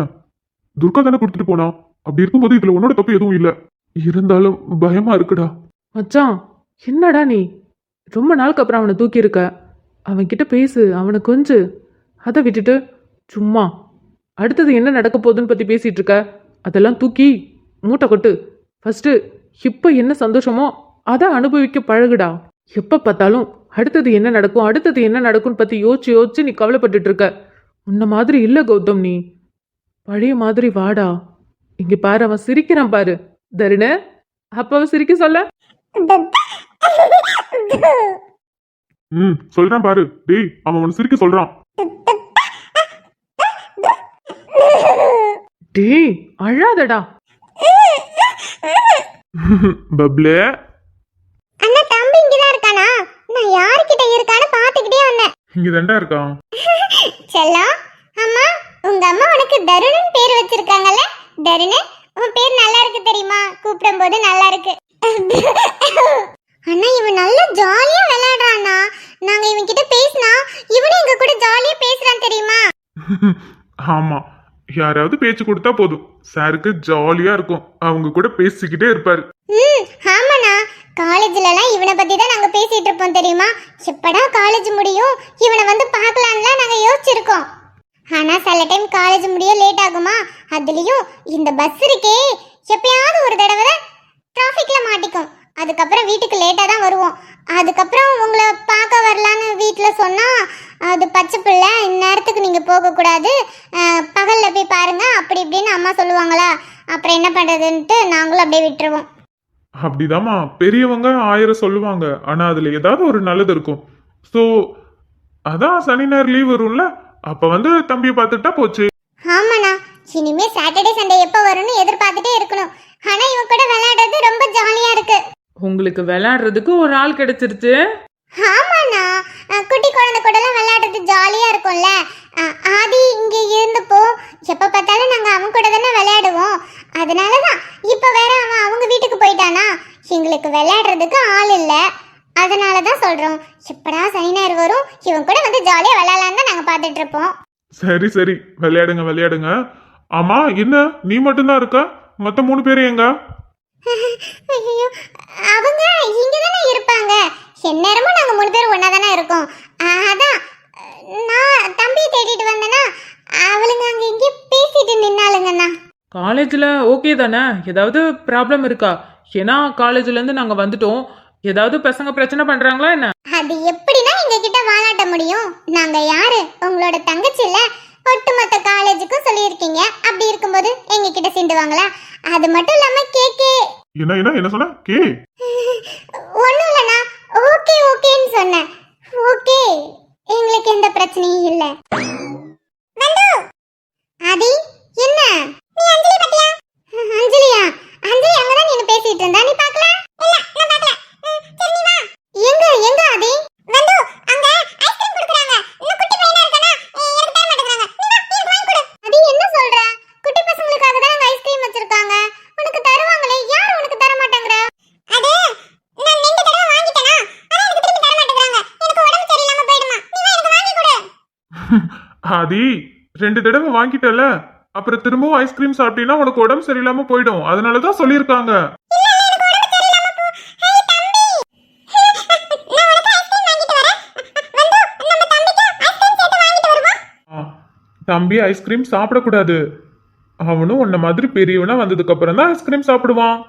துர்கா தானே கொடுத்துட்டு போனா. அப்படி இருக்கும்போது இதுல உன்னோட தப்பு எதுவும் இல்ல. இருந்தாலும் பயமா இருக்குடா. மச்சான் என்னடா நீ ரொம்ப நாளுக்கு அப்புறம் அவனை தூக்கி இருக்க. அவன்கிட்ட பேசு, அவனை கொஞ்சு. அதை விட்டுட்டு சும்மா அடுத்தது என்ன நடக்க போகுதுன்னு பற்றி பேசிகிட்டு இருக்க. அதெல்லாம் தூக்கி மூட்டை கொட்டு. ஃபஸ்ட்டு இப்போ என்ன சந்தோஷமோ அதை அனுபவிக்க பழகுடா. எப்போ பார்த்தாலும் அடுத்தது என்ன நடக்கும்னு பற்றி யோசிச்சு நீ கவலைப்பட்டுட்டு இருக்க. உன்ன மாதிரி இல்லை கௌதம், நீ பழைய மாதிரி வாடா. இங்கே பாரு, அவன் சிரிக்கிறான் பாரு. தருண அப்பாவை சிரிக்க சொல்ல. சொல்றான் பாரு. டேய் அவன் உன்னை சிரிக்க சொல்றான். டேய் அழாதடா. பப்ளே அண்ணா தம்பி இங்கதான் இருக்கானா? நான் யார்கிட்ட இருக்கான்னு பாத்துக்கிட்டே வந்தேன். இங்க தாண்டா இருக்கான். செல்லம், அம்மா உங்க அம்மா உனக்கு தருணன் பேர் வச்சிருக்காங்கல்ல? தருணு உன் பேர் நல்லா இருக்கு தெரியுமா? கூப்பிடும் போது நல்லா இருக்கு. அண்ணா இவன் நல்லா ஜாலியா விளையாடுறானா. நாங்க இவன் கிட்ட பேசினா இவனும் எங்க கூட ஜாலியா பேசுறான் தெரியுமா? ஆமா, யாராவது பேச்சு கொடுத்தா போதும், சாருக்கு ஜாலியா இருக்கும், அவங்க கூட பேசிக்கிட்டே இருப்பாரு. ஆமாண்ணா, காலேஜ்ல எல்லாம் இவனை பத்தி தான் நாங்க பேசிட்டு இருப்போம் தெரியுமா? எப்படா காலேஜ் முடியும் இவனை வந்து பார்க்கலாம்லாம் நாங்க யோசிச்சிருக்கோம். ஆனா சில டைம் காலேஜ் முடிய லேட் ஆகுமா, அதுலயும் இந்த பஸ் இருக்கே எப்பயாவது ஒரு தடவை தான் டிராஃபிக்ல மாட்டிக்கும். அதுக்கப்புறம் வீட்டுக்கு லேட்டாக தான் வருவோம். அதுக்கப்புறம் உங்களை பார்க்க வரலான்னு வீட்டில் சொன்னால் அது பச்சை பிள்ளை, இந்நேரத்துக்கு நீங்கள் போகக்கூடாது, பகலில் போய் பாருங்க அப்படி இப்படின்னு அம்மா சொல்லுவாங்களா. அப்புறம் என்ன பண்ணுறதுன்ட்டு நாங்களும் அப்படியே விட்டுருவோம். அப்படிதாம்மா, பெரியவங்க 1000 சொல்லுவாங்க, ஆனா அதுல ஏதாவது ஒரு நல்லது இருக்கும். ஸோ அதான் சனி ஞாயிறு லீவ் வரும்ல, அப்ப வந்து தம்பியை பார்த்துட்டா போச்சு. ஆமாண்ணா, இனிமே சாட்டர்டே சண்டே எப்போ வரும்னு எதிர்பார்த்துட்டே இருக்கணும். ஆனால் இவன் கூட விளையாடுறது ரொம்ப ஜாலியாக இருக்கு. உங்களுக்கு விளையாடுறதுக்கு ஒரு ஆள் கிடைச்சிருச்சு. ஆமாண்ணா, குட்டி குழந்தை கூடலாம் விளையாடுறது ஜாலியாக இருக்கும்ல. ஆதி இங்கே இருந்தப்போ எப்போ பார்த்தாலும் நாங்கள் அவன் கூட தானே விளையாடுவோம். அதனால தான் இப்போ வேற அவன் அவங்க வீட்டுக்கு போயிட்டானா, எங்களுக்கு விளையாடுறதுக்கு ஆள் இல்லை. அதனால தான் சொல்கிறோம், எப்படா சனி ஞாயிறு வரும் இவன் கூட வந்து ஜாலியாக விளையாடலான்னு தான் நாங்கள் பார்த்துட்டு இருப்போம். சரி சரி, விளையாடுங்க விளையாடுங்க. ஆமா, என்ன நீ மட்டும்தான் இருக்க? மொத்த 3 பேரும் எங்க? ஐயோ, அவங்க இங்கே தானே இருப்பாங்க. எந்நேரமும் நாங்கள் 3 பேரும் ஒன்றா தானே இருக்கோம். அதான் நான் தம்பியை தேடிட்டு வந்தேன்னா அவளுங்க அங்கே இங்கே பேசிட்டு நின்னாளுங்கண்ணா. காலேஜில் ஓகே தானே? ஏதாவது ப்ராப்ளம் இருக்கா? ஏன்னா காலேஜ்லேருந்து நாங்கள் வந்துட்டோம், ஏதாவது பசங்க பிரச்சனை பண்ணுறாங்களா என்ன? அது எப்படின்னா எங்ககிட்ட வாலாட்ட முடியும்? நாங்கள் யாரு? உங்களோட தங்கச்சி இல்லை? ஒட்டுமொத்த காலேஜுக்கும் சொல்லியிருக்கீங்க. அப்படி இருக்கும்போது எங்ககிட்ட சிண்டுவாங்களா? அது மட்டும் இல்லாமல் கேக்கே என்ன என்ன என்ன சொன்ன? கே ஒன்றும் இல்லைண்ணா, ஓகே ஓகேன்னு சொன்னேன். ஓகே, எங்களுக்கு எந்த பிரச்சனையும் இல்லை. வந்து ஆதி, என்ன நீ அஞ்சலி பத்தியா? அஞ்சலியா? அஞ்சலி அங்கதான் நீ பேசிட்டு இருந்தா, நீ பார்க்கல? இல்ல, நான் பார்க்கல. சரி நீ வா. எங்க எங்க ஆதி? வந்து அங்க ஐஸ்கிரீம் குடுக்குறாங்க. இன்னும் குட்டி பையனா இருக்கனா, எனக்கு தர மாட்டேங்கறாங்க. நீ வா, எனக்கு வாங்கி கொடு. ஆதி, என்ன சொல்ற? குட்டி பசங்களுக்காக தான் அங்க ஐஸ்கிரீம் வச்சிருக்காங்க, உனக்கு தருவாங்களே, யார் உனக்கு தர மாட்டாங்கற? அது நான் 2 தடவை வாங்கிட்டேனா, ஆனா எனக்கு திருப்பி தர மாட்டேங்கறாங்க. எனக்கு உடம்பு சரியில்லாம போய்டுமா, நீ வா எனக்கு வாங்கி கொடு. ஆதி, 2 தடவை வாங்கிட்டல, அப்புறம் திரும்பவும் ஐஸ்கிரீம் சாப்பிட்டீங்கன்னா உனக்கு உடம்பு சரியில்லாம போயிடும், அதனாலதான் சொல்லியிருக்காங்க. தம்பி ஐஸ்கிரீம் சாப்பிடக்கூடாது, அவனும் உன்ன மாதிரி பெரியவனா வந்ததுக்கு அப்புறம் தான் ஐஸ்கிரீம் சாப்பிடுவான்.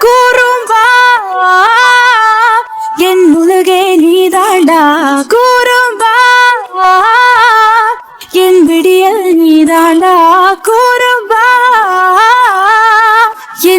கூட